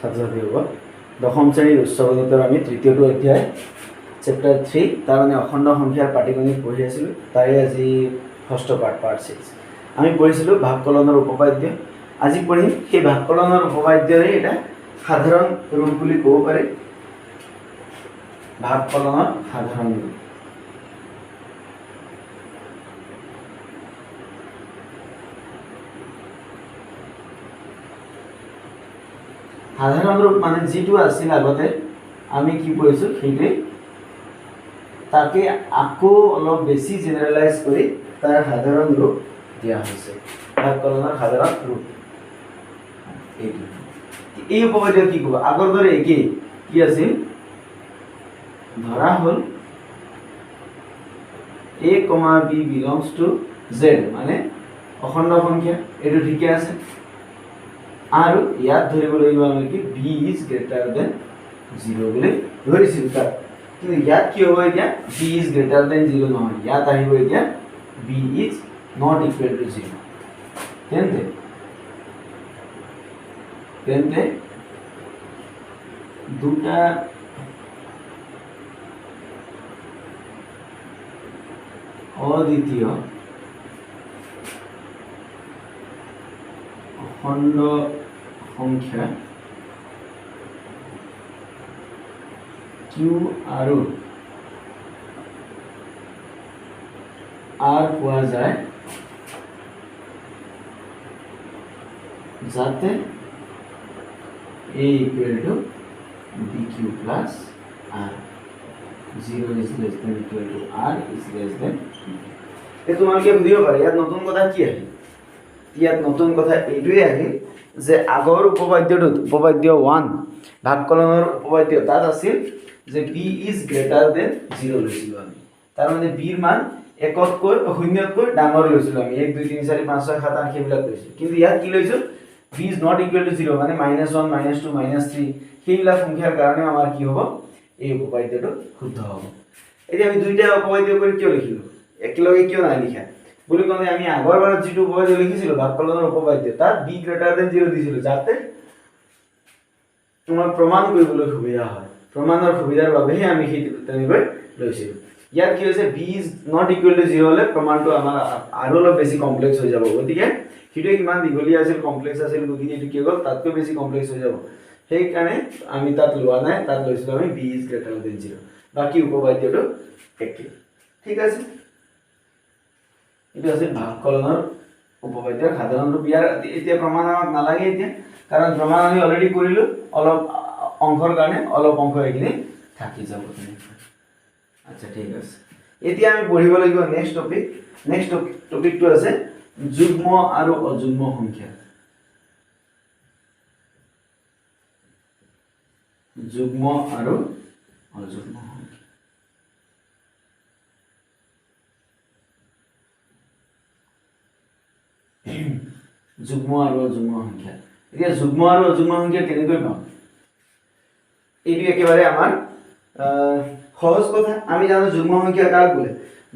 ছাত্ৰ ছাত্ৰীসকল দশম শ্ৰেণীৰ উচ্চ পৰ্যায়ৰ আমি তৃতীয়টো অধ্যায় চেপ্টাৰ 3 তাৰ মানে অখণ্ড সংখ্যাৰ পাটিগণিত পঢ়ি আছিলোঁ। তাৰে আজি ষষ্ঠ পাৰ্ট 6 আমি পঢ়িছিলোঁ ভাগকলনৰ উপপাদ্য। আজি পঢ়িম সেই ভাগকলনৰ উপপাদ্যৰে এটা সাধাৰণ ৰূপ বুলি ক'ব পাৰি। ভাগকলনৰ সাধাৰণ ৰূপ। সাধাৰণ ৰূপ মানে যিটো আছিল আগতে আমি কি পঢ়িছোঁ সেইটোৱে তাকে আকৌ অলপ বেছি জেনেৰেলাইজ কৰি তাৰ সাধাৰণ ৰূপ দিয়া হৈছে। ভাগকলনৰ সাধাৰণ ৰূপ এইটো। এই উপপাদ্য কি ক'ব আগৰ দৰে একেই কি আছিল ধৰা হ'ল a, b belongs to z মানে অখণ্ড সংখ্যা এইটো ঠিকে আছে আৰু ইয়াত ধৰিব লাগিব আমি কি b is greater than 0 বুলি ধৰিছিল তাত। কিন্তু ইয়াত কি হ'ব এতিয়া b is greater than 0 নহয়, ইয়াত আহিব এতিয়া b is not equal to 0। তেন্তে দুটা অদ্বিতীয় অখণ্ড সংখ্যা q আৰু r পোৱা যায় যাতে a equal to bq plus r 0 is less than equal to r is less than এই তোমালোকে বুজিব পাৰা ইয়াত নতুন কথা কি আহিল। ইয়াত নতুন কথা এইটোৱে আহিল যে আগৰ উপপাদ্যটোত উপপাদ্য 1 ভাগকলনৰ উপপাদ্য তাত আছিল যে b is greater than 0 লৈছিলোঁ আমি। তাৰ মানে b ৰ মান একতকৈ শূন্যতকৈ ডাঙৰ লৈছিলোঁ আমি 1 2 3 4 5 6 7 8 সেইবিলাক লৈছিলোঁ। কিন্তু ইয়াত কি লৈছোঁ b is not equal to 0 মানে -1 -2 -3 সেইবিলাক সংখ্যাৰ কাৰণে আমাৰ কি হ'ব এই উপপাদ্যটো শুদ্ধ হ'ব। এতিয়া আমি দুইটা উপপাদ্য কৰি কিয় লিখিলোঁ একেলগে কিয় নাই লিখা বুলি ক'লে আমি আগৰবাৰত যিটো উপপাদ্য লিখিছিলোঁ ভাগকলনৰ উপপাদ্য তাত b greater than 0 দিছিলোঁ যাতে তোমাৰ প্ৰমাণ কৰিবলৈ সুবিধা হয়। প্ৰমাণৰ সুবিধাৰ বাবেহে আমি সেইটো তেনেকৈ লৈছিলোঁ। ইয়াত কি হৈছে b is not equal to 0 হলে প্ৰমাণটো আমাৰ আৰু অলপ বেছি কমপ্লেক্স হৈ যাব। গতিকে সেইটোৱে কিমান দীঘলীয়া আছিল কমপ্লেক্স আছিল গতিকে এইটো কি হ'ল তাতকৈ বেছি কমপ্লেক্স হৈ যাব। সেইকাৰণে আমি তাত লোৱা নাই, তাত লৈছিলোঁ আমি b is greater than 0। বাকী উপপাদ্যটো একেই। ঠিক আছে, এইটো আছিল ভাগকলনৰ উপপাদ্যৰ সাধাৰণ ৰূপ। ইয়াৰ এতিয়া প্ৰমাণ আমাক নালাগে এতিয়া কাৰণ প্ৰমাণ আমি অলৰেডি কৰিলোঁ। অলপ অংশৰ কাৰণে অলপ অংশ এইখিনি থাকি যাব। আচ্ছা ঠিক আছে, এতিয়া আমি পঢ়িব লাগিব নেক্সট টপিক। নেক্সট টপিকটো আছে যুগ্ম আৰু অযুগ্ম সংখ্যা। যুগ্ম আৰু অযুগ্ম সংখ্যা। যুগ্ম আৰু অযুগ্ম সংখ্যা। এতিয়া যুগ্ম আৰু অযুগ্ম সংখ্যা কেনেকৈ পাম এইটো একেবাৰে আমাৰ সহজ কথা। আমি জানো যুগ্ম সংখ্যা কাক বোলে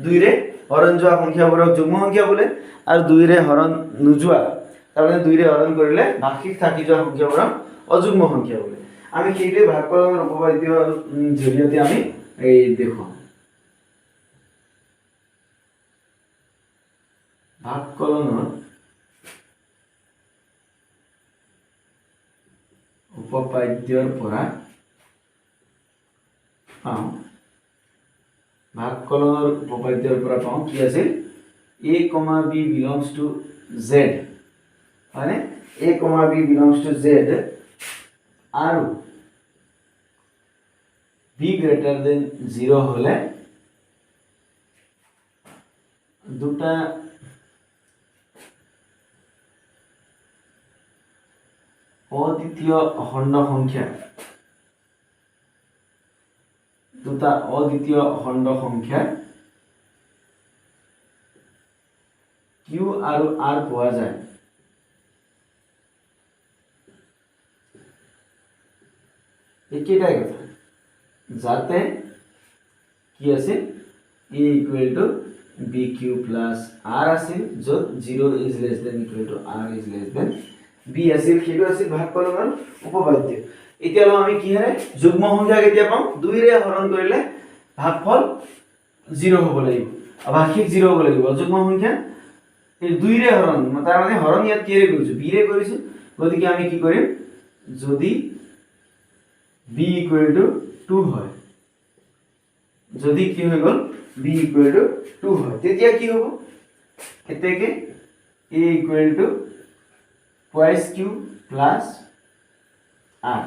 2ৰে হৰণ যোৱা সংখ্যাবোৰক যুগ্ম সংখ্যা বোলে আৰু 2ৰে হৰণ নোযোৱা তাৰমানে 2ৰে হৰণ কৰিলে ভাগশেষ থাকি যোৱা সংখ্যাবোৰক অযুগ্ম সংখ্যা বোলে। আমি সেইটোৱে ভাগকলনৰ উপপাদ্যৰ জৰিয়তে আমি এই দেখুৱাম। ভাগকলনৰ উপপাদ্যৰ পৰা পাওঁ ভাগকলনৰ উপপাদ্যৰ পৰা পাওঁ কি আছিল a, b belongs to z মানে a, b belongs to z আৰু b greater than 0 হলে দুটা অদ্বিতীয় অখণ্ড সংখ্যা q আৰু r পোৱা যায় একেটাই কথা যাতে কি আছে a equal to bq plus r আছিল য'ত 0 is less than equal to r is less than B আছিল সেইটো আছিল ভাগকলনৰ উপপাদ্য এতিয়া আমি কি হৰে যুগ্ম সংখ্যা কেতিয়া পাম 2 ৰে হৰণ কৰিলে ভাগফল 0 হ'ব লাগিব আভাষিক 0 হ'ব লাগিব যুগ্ম সংখ্যা এই 2 ৰে হৰণ তাৰ মানে হৰণ ইয়াত কি ৰে কৰিছো বি ৰে কৰিছো গতিকে আমি কি কৰিম যদি b = 2 হয় যদি কি হৈ গল b = 2 হয় তেতিয়া কি হ'ব এতেকে a = twice q plus r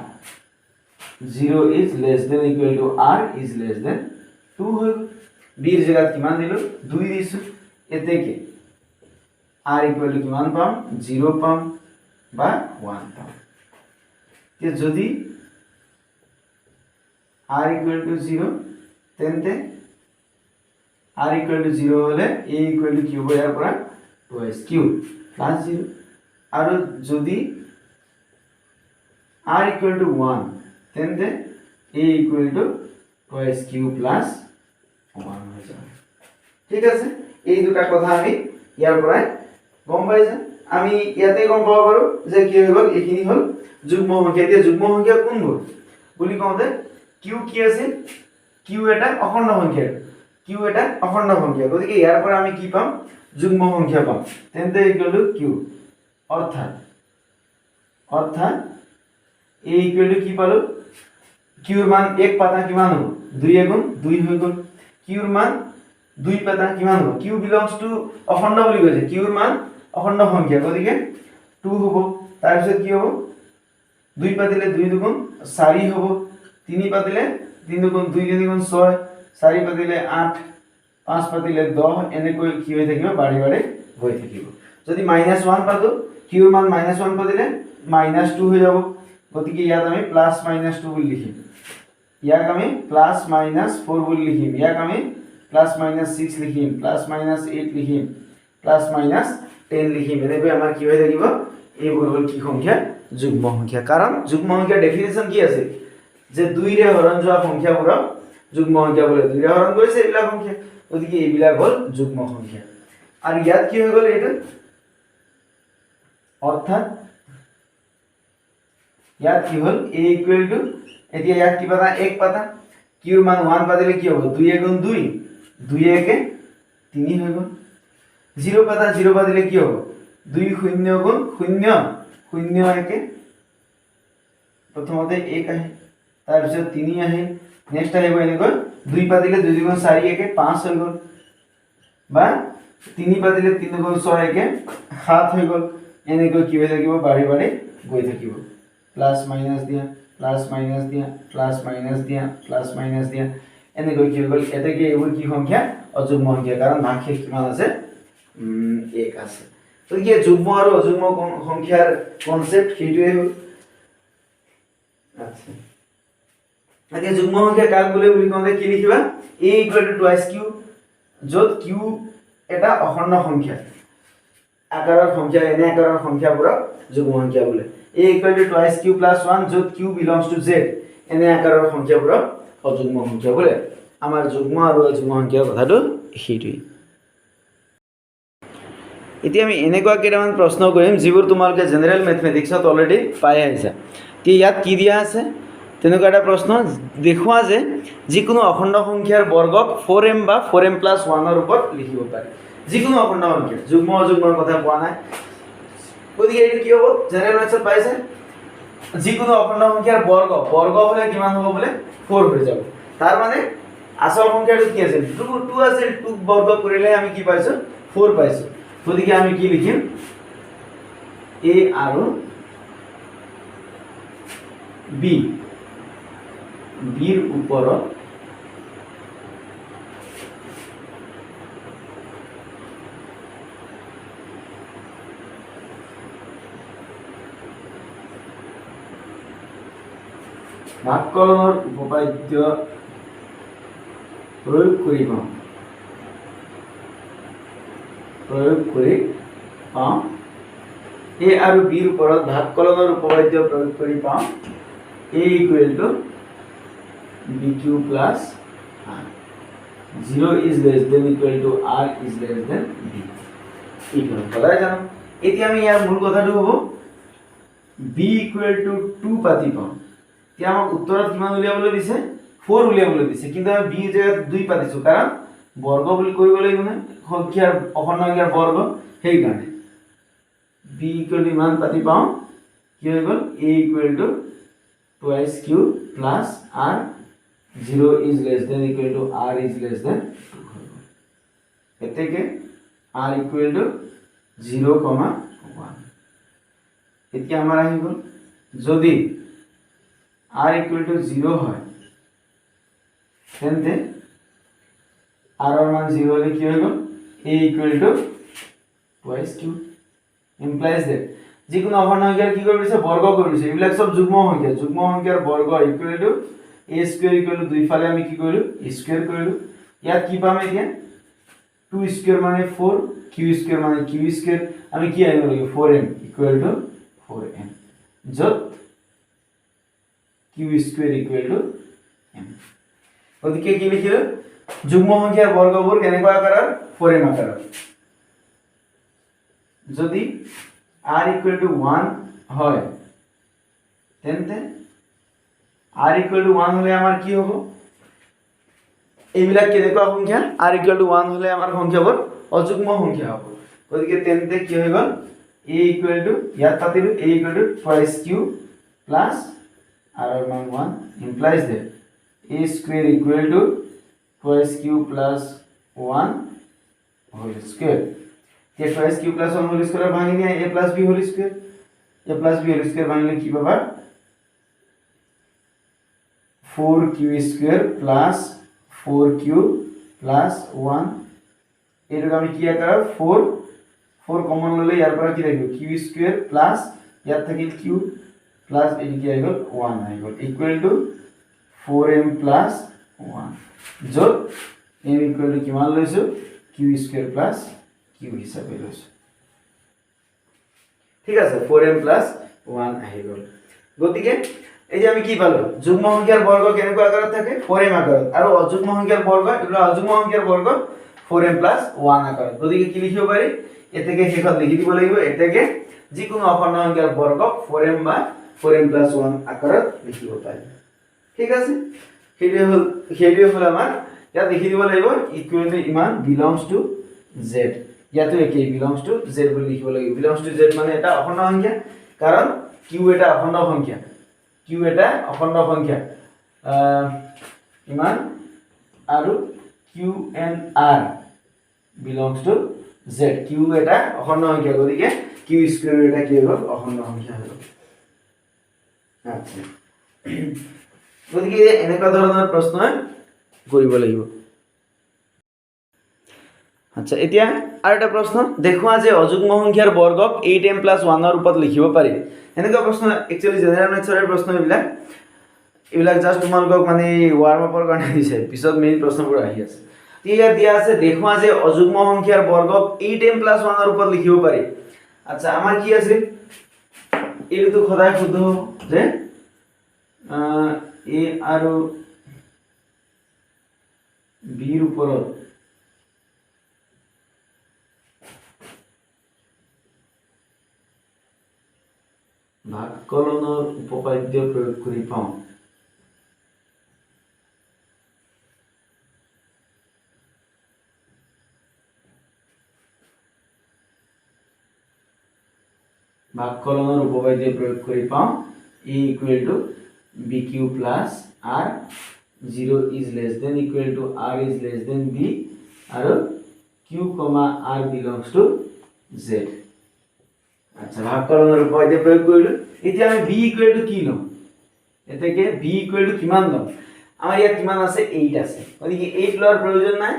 0 is less than equal to r is less than 2 হয় b এর জায়গা কিমান দিলো 2 দিছো এতেকে r equal to কিমান পাম 0 পাম বা 1 পাম তে যদি r equal to 0 তেন্তে r equal to 0 হলে a equal to q ইয়াৰ পৰা twice q plus 0 আৰু যদি r equal to 1 তেন্তে a equal to twice q plus 1 হৈ যাব ঠিক আছে এই দুটা কথা আমি ইয়াৰ পৰা গম পাইছা আমি ইয়াতে গম পাব পাৰো যে কি হৈ গল এখিনি হল যুগ্ম সংখ্যা এতিয়া যুগ্ম সংখ্যা কোনবোৰ বুলি কওঁতে q কি আছে q এটা অখণ্ড সংখ্যা q এটা অখণ্ড সংখ্যা গতিকে ইয়াৰ পৰা আমি কি পাম যুগ্ম সংখ্যা পাম তেন্তে ইকুয়াল টু q অর্থাৎ a ইকুয়াল টু কি পালো q এর মান 1 পাতা কিমান হ'ব 2 গুণ 2 হৈ গল q এর মান 2 পাতা কিমান হ'ব q belongs to অখণ্ড বুলি কৈছে q এর মান অখণ্ড সংখ্যা গতিকে 2 হ'ব তাৰ পিছত কি হ'ব 2 পাতিলে 2 দুগুণ 4 হ'ব 3 পাতিলে 3 দুগুণ 2 3 গুণ 6 4 পাতিলে 8 5 পাতিলে 10 এনেকৈ কি হৈ থাকিব বাঢ়ি বাঢ়ি হৈ থাকিব যদি -1 পাতো q এর মান -1 পাতিলে -2 হৈ যাব গতিকে ইয়াত আমি +-2 বুলি লিখিম ইয়াক আমি +-4 বুলি লিখিম ইয়াক আমি +-6 লিখিম +-8 লিখিম +-10 লিখিম এনেকৈ আমাৰ কি হৈ থাকিব এইবোৰ হল কি সংখ্যা যুগ্ম সংখ্যা কাৰণ যুগ্ম সংখ্যাৰ ডেফিনিশন কি আছে যে 2 ৰে হৰণ যোৱা সংখ্যাবোৰক যুগ্ম সংখ্যা বলে 2 ৰে হৰণ কৰিছে এইবিলাক সংখ্যা গতিকে এইবিলাক হল যুগ্ম সংখ্যা আৰু ইয়াত কি হৈ গল এইটো অর্থাৎ ইয়াত কি হল a ইকুয়াল টু এতিয়া ইয়াত কি পাতা 1 পাতা q এর মান 1 পাতিলে কি হ'ব 2 গুণ 2 2 1 3 হৈ গল 0 পাতা 0 পাতিলে কি হ'ব 2 0 গুণ 0 0 1 প্ৰথমতে 1 আহে তাৰ পিছত 3 আহে নেক্সট আহিব এনেকৈ 2 পাতিলে 2 গুণ 4 1 5 হৈ গল বা 3 পাতিলে 3 গুণ 6 1 7 হৈ গল এনেকৈ কি হৈ থাকিব বাঢ়ি বাঢ়ি গৈ থাকিব প্লাস মাইনাস দিয়া প্লাস মাইনাস দিয়া প্লাস মাইনাস দিয়া প্লাস মাইনাস দিয়া এনেকৈ কি হৈ গল এতেকে এইবোৰ কি সংখ্যা অযুগ্ম সংখ্যা কাৰণ ভাগশেষ কিমান আছে 1 আছে তো কি যুগ্ম আৰু অযুগ্ম সংখ্যাৰ কনসেপ্ট কিটোৱে হল আচ্ছা এতিয়া যুগ্ম সংখ্যা কাক বুলি কওঁতে কি লিখিবা a = twice q যত q এটা অখণ্ড সংখ্যা আকাৰৰ সংখ্যা এনে আকাৰৰ সংখ্যাবোৰক যুগ্ম সংখ্যা বোলে a = twice q + 1 যত q belongs to z এনে আকাৰৰ সংখ্যাবোৰক অযুগ্ম সংখ্যা বোলে আমাৰ যুগ্ম আৰু অযুগ্ম সংখ্যাৰ কথাটো হেইটোই এতিয়া আমি এনেকুৱা কেইটামান প্ৰশ্ন কৰিম যিবোৰ তোমালোকে জেনাৰেল ম্যাথমেটিক্সত অলৰেডি পাই আহিছা কি ইয়াত কি দিয়া আছে তেনেকুৱা এটা প্ৰশ্ন দেখুৱা যে যিকোনো অখণ্ড সংখ্যাৰ বৰ্গক 4m বা 4m + 1 ৰ ওপৰত লিখিব পাৰি যিকোনো অখণ্ড সংখ্যা যুগ্ম অযুগ্মৰ কথা কোৱা নাই গতিকে এইটো কি হ'ব জেনাৰেল ম্যাথছত পাইছে যিকোনো অখণ্ড সংখ্যাৰ বৰ্গ হলে কিমান হ'ব বলে 4 হৈ যাব তাৰ মানে আসল সংখ্যাটো কি আছিল 2 আছিল 2 বৰ্গ কৰিলে আমি কি পাইছো 4 পাইছো গতিকে আমি কি লিখিম a আৰু b বিৰ ওপৰত ভাগকলনৰ উপপাদ্য প্ৰয়োগ কৰি পাওঁ a আৰু b ৰ ওপৰত ভাগকলনৰ উপপাদ্য প্ৰয়োগ কৰি পাওঁ a = bq plus r 0 is less than equal to r is less than b equal কথাই জানো এতিয়া আমি ইয়াৰ মূল কথাটো হ'ব b ইকুৱেল টু 2 পাতি পাওঁ এতিয়া আমাক উত্তৰত কিমান উলিয়াবলৈ দিছে 4 উলিয়াবলৈ দিছে কিন্তু আমি b জেগাত 2 পাতিছো কাৰণ বৰ্গ বুলি কৰিব লাগিব না সংখ্যাৰ অখণ্ড সংখ্যাৰ বৰ্গ সেই কাৰণে b ইকুৱেল টু ইমান পাতি পাওঁ কি হৈ গ'ল a equal to twice q plus r 0 is less than equal to r is less than 2 এতেকে r equal to 0, 1 এতিয়া আমাৰ আহি গ'ল যদি r equal to 0 হয় তেন্তে r এর মান 0 হলে কি হয়ে গেল a equal to twice q implies that যিকোনো অখণ্ড সংখ্যাৰ কি কৰিছে বৰ্গ কৰিছে এইবিলাক সব যুগ্ম সংখ্যাৰ বৰ্গ equal to a square equal to দুই ফালে আমি কি কৰিলো স্কয়াৰ কৰিলো ইয়াত কি পাম এতিয়া 2 স্কয়াৰ মানে 4 q স্কয়াৰ মানে q স্কয়াৰ আমি কি আনিব লাগিব 4m ইকুৱেল টু 4m যত q square equal to m ওদিকে কি লিখিলো যুগ্ম সংখ্যাৰ বৰ্গবোৰ কেনেকুৱা আকাৰৰ 4m আকাৰৰ যদি r equal to 1 হয় তেন্তে r equal to 1 হলে আমাৰ কি হ'ব এইবিলাক কেনেকুৱা সংখ্যা r equal to 1 হলে আমাৰ সংখ্যাবোৰ অযুগ্ম সংখ্যা হ'ব গতিকে তেন্তে কি হৈ গ'ল a equal to ইয়াত পাতিলো a equal to twice q plus r এর মান 1 implies that a square equal to twice q plus 1 whole square a twice q plus 1 whole square ভাঙি নিয়ে a plus b whole square ভাঙলে কি পাবা 4q square plus 4q plus 1 এরকম আমি কি আকার 4 কমন ললে ইয়ার পরে কি রাখবো q square plus ইয়ার থেকে q plus এই কি আইগল 1 আইগল ইকুয়াল টু 4m plus 1 যত m ইকুয়াল টু কি মান লইছো q square plus q হিসাবে লইছো ঠিক আছে 4m plus 1 আহি গল গতিকে এই যে আমি কি পালো যুগ্ম সংখ্যার বর্গ কেনেকুৱা আকাৰত থাকে 4m আকাৰত আৰু অযুগ্ম সংখ্যাৰ বৰ্গ এগুলো অযুগ্ম সংখ্যাৰ বৰ্গ 4m plus 1 আকাৰত গতিকে কি লিখিব পাৰি এতেকে শেষত লিখি দিব লাগিব এতেকে যিকোনো অখণ্ড সংখ্যাৰ বৰ্গ 4m বা 4m plus 1 আকাৰত লিখিব পাৰি ঠিক আছে হেইটো হল আমাৰ ইয়াত লিখি দিব লাগিব ইকুৱেল টু ইমান বিলংস টু z ইয়াতো একেই বিলংস টু z বুলি লিখিব লাগিব বিলংস টু z মানে এটা অখণ্ড সংখ্যা কাৰণ q এটা অখণ্ড সংখ্যা ইমান আৰু q and r belongs to z q এটা অখণ্ড সংখ্যা গতিকে q স্কয়ার এটা কি হল অখণ্ড সংখ্যা হল আচ্ছা গতিকে এনেকুৱা ধৰণৰ প্ৰশ্ন কৰিব লাগিব আচ্ছা এতিয়া আৰু এটা প্ৰশ্ন দেখুৱা যে অযুগ্ম সংখ্যাৰ বৰ্গক 8m + 1 ৰ ৰূপত লিখিব পাৰি এনেকুৱা প্ৰশ্ন একচুয়ালি জেনাৰেল মেথছৰ প্ৰশ্ন এইবিলাক জাস্ট তোমালোকক মানে ওয়াৰ্ম আপৰ কাৰণে দিছে পিছত মেইন প্ৰশ্নবোৰ আহি আছে ইয়াত দিয়া আছে দেখুৱা যে অযুগ্ম সংখ্যাৰ বৰ্গক 8m + 1 ৰ ৰূপত লিখিব পাৰি আচ্ছা আমাৰ কি আছে এইটো সদায় শুদ্ধ যে a আৰু b ৰ ওপৰত ভাগকলনৰ উপপাদ্য প্ৰয়োগ কৰি পাওঁ ভাগকলনৰ উপপাদ্য প্ৰয়োগ কৰি পাওঁ a equal to bq plus r 0 is less than equal to r is less than b আৰু q, r belongs to z আচ্ছা ভাগকলনৰ উপপাদ্য প্ৰয়োগ কৰিলো এতিয়া আমি b equal to কি লম এতেকে b equal to কিমান লম আমাৰ ইয়াত কিমান আছে 8 আছে গতিকে 8 লোৱাৰ প্ৰয়োজন নাই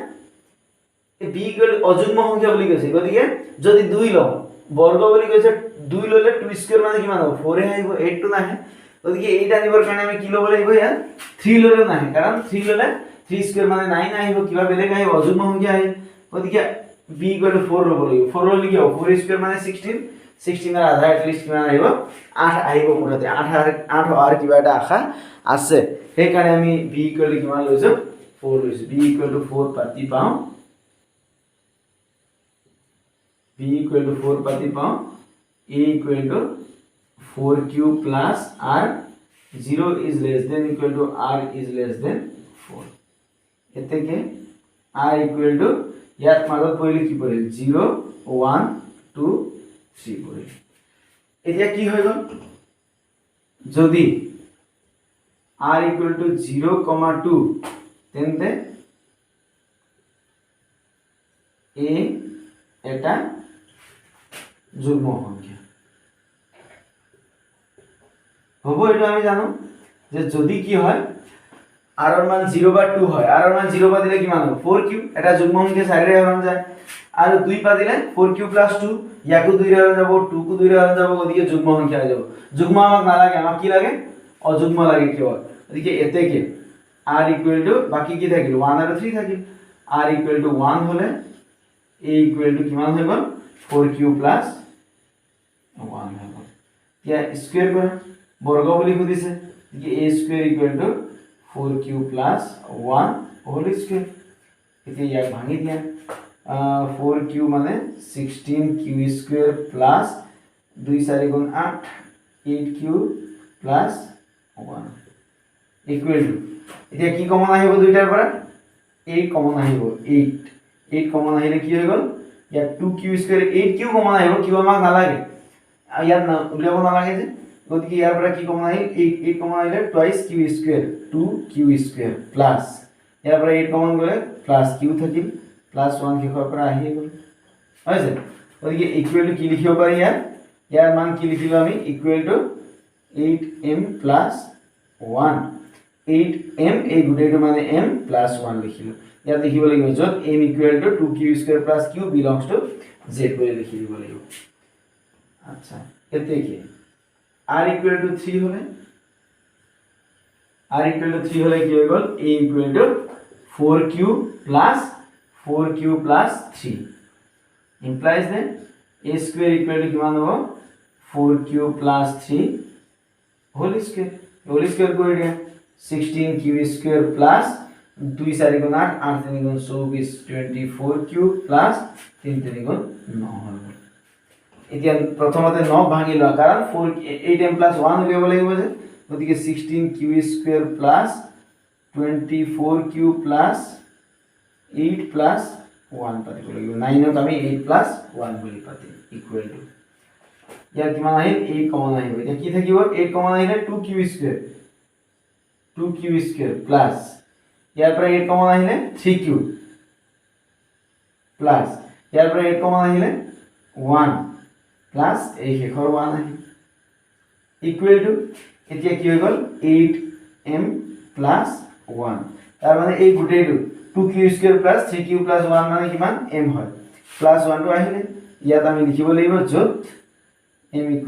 b equal to অযুগ্ম সংখ্যা বুলি কৈছে গতিকে যদি 2 লম বর্গ বুলি কৈছে 2 ললে 2 স্কয়ার মানে কিমান হ'ব 4 আহিব 8 তো নাহে গতিকে 8 আনিবৰ কাৰণে আমি কি লব লাগিব ইয়াত 3 ললে নাহে কাৰণ 3 ললে 3 স্কয়ার মানে 9 আহিব কিবা বেলেগ আহিব অযুগ্ম সংখ্যা আহিব গতিকে b equal to 4 লব লাগিব 4 ললে কি হ'ব 4 স্কয়ার মানে 16 এর আধা at least কিমান আহিব 8 আহিব মুঠতে 8 আর কিবা এটা আশা আছে সেই কাৰণে আমি b equal to কিমান লৈছো 4 লৈছো b equal to 4 পাতি পাওঁ b equal to 4 পাতি পাওঁ a equal to 4q plus r 0 is less than equal to r is less than 4 এতেকে r equal to ইয়াত মাজত পড়িলে কি পড়িল 0 1 2 3 পড়িল এতিয়া কি হৈ গল যদি r equal to 0, 2 তেন্তে a এটা যুগ্ম সংখ্যা হব এটা আমি জানো যে যদি কি হয় r এর মান 0 বা 2 হয় r এর মান 0 বা দিলে কি মান হবে 4q এটা যুগ্ম সংখ্যা সাইডে হরণ যায় আর 2 পা দিলে 4q + 2 ইয়াকু 2 রে হরণ যাব 2 কু 2 রে হরণ যাব ওদিকে যুগ্ম সংখ্যা হয়ে যাব যুগ্ম আমাক না লাগে আমাক কি লাগে অযুগ্ম লাগে কেবল ওদিকে এতে কি r = বাকি কি থাকিল 1 আর 3 থাকিল r = 1 হলে a = কি মান হয়ে গেল 4q + 1 হয়ে গেল ইয়া স্কয়ার করা বর্গ বলি খুদিছে যে a = 4q + 1 হোল স্কয়ার এতে ইয়া ভাঙি দিয়া 4q মানে 16q² + 2 4 * 8 8q + 1 ইকুয়াল টু এটা কি কমন আহিব দুইটাৰ পৰা 8 কমন আহিব 8 কমন আহিলে কি হৈ গল ইয়া 2q² 8q কমন আহিব কিবা আমাক নালাগে ইয়াত না উলিয়াব নালাগে যে গতিকে ইয়াৰ পৰা কি কমন আহিল 8 কমন আহিলে টুৱাইস q² 2q² প্লাস ইয়াৰ পৰা 8 কমন গলে প্লাস q থাকিল প্লাস 1 শেষৰ পৰা আহি গল হৈছে গতিকে ইকুৱেল টু কি লিখিব পাৰি ইয়াৰ মান কি লিখিলো আমি ইকুৱেল টু 8m + 1 8m এই গুটেটো মানে m + 1 লিখিলো ইয়াত লিখিব লাগিব যত m = 2q² + q belongs to z করে লিখি দিব লাগিব আচ্ছা এতে কি r = 3 হলে r = 3 হলে কি হয়ে গেল a = 4q + 3 implies that a square = কি মান হবে 4q + 3 হোল স্কয়ার করে দিয়া 16q² + 2 4 * 8 8 3 * 24 24q + 3 3 * 9 হবে এতিয়া প্রথমতে 9 ভাঙি লওয়া কারণ 4 8m + 1 উলিয়াব লাগিব যে গতিকে 16q² + 24q + 8 + 1 পাতিব লাগিব 9 ক আমি 8 + 1 বুলি পাতি ইকুৱেল টু ইয়াৰ কিমান আহিল 8 কমন আহিব এতিয়া কি থাকিব 8 কমন আহিলে 2q² প্লাস ইয়াৰ পৰা 8 কমন আহিলে 3q প্লাস ইয়াৰ পৰা 8 কমন আহিলে 1 প্লাস এই শেষৰ 1 আহিল ইকুৱেল টু এতিয়া কি হৈ গল 8m + 1 তাৰ মানে এই গুটেটো 2q² + 3q + 1 মানে কিমান m হয় প্লাস 1 টো আহিলে ইয়াত আমি লিখিব লাগিব যত m =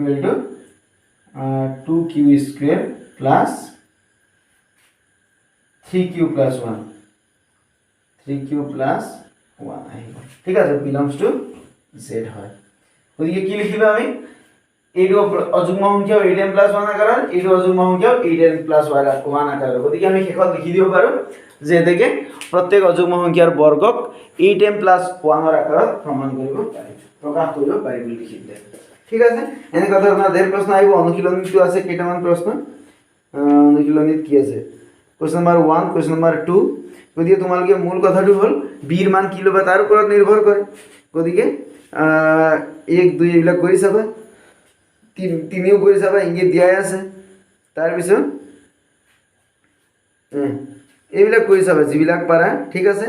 2q² + 3q + 1 3q + 1 আহিব ঠিক আছে belongs to z হয় ওদিকে কি লিখিলো আমি এইটো অযুগ্ম সংখ্যা 8m + 1 আকাৰৰ এইটো অযুগ্ম সংখ্যা 8m + 1 আকাৰৰ ওদিকে আমি শেষত লিখি দিব পাৰো যে এতেকে প্ৰত্যেক অযুগ্ম সংখ্যাৰ বৰ্গক 8m + 1 ৰ আকাৰত প্ৰমাণ কৰিব পাৰি প্ৰকাশ কৰিব পাৰি বুলি লিখি দিলে ঠিক আছে এনে কথা ধৰণৰ ধেৰ প্ৰশ্ন আহিব অনুশীলনীটো আছে কেইটামান প্ৰশ্ন অনুশীলনীত কি আছে কোশ্চেন নাম্বাৰ 1 কোশ্চেন নাম্বাৰ 2 গতিকে তোমালোকে মূল কথাটো হল বিৰ মান কি লবা তাৰ ওপৰত নিৰ্ভৰ কৰে গতিকে 1 2 এইবিলাক কৰি চাবা 3 কৰি চাবা ইংগিত দিয়াই আছে তাৰ পিছত এইবিলাক কৰি চাবা যিবিলাক পাৰা ঠিক আছে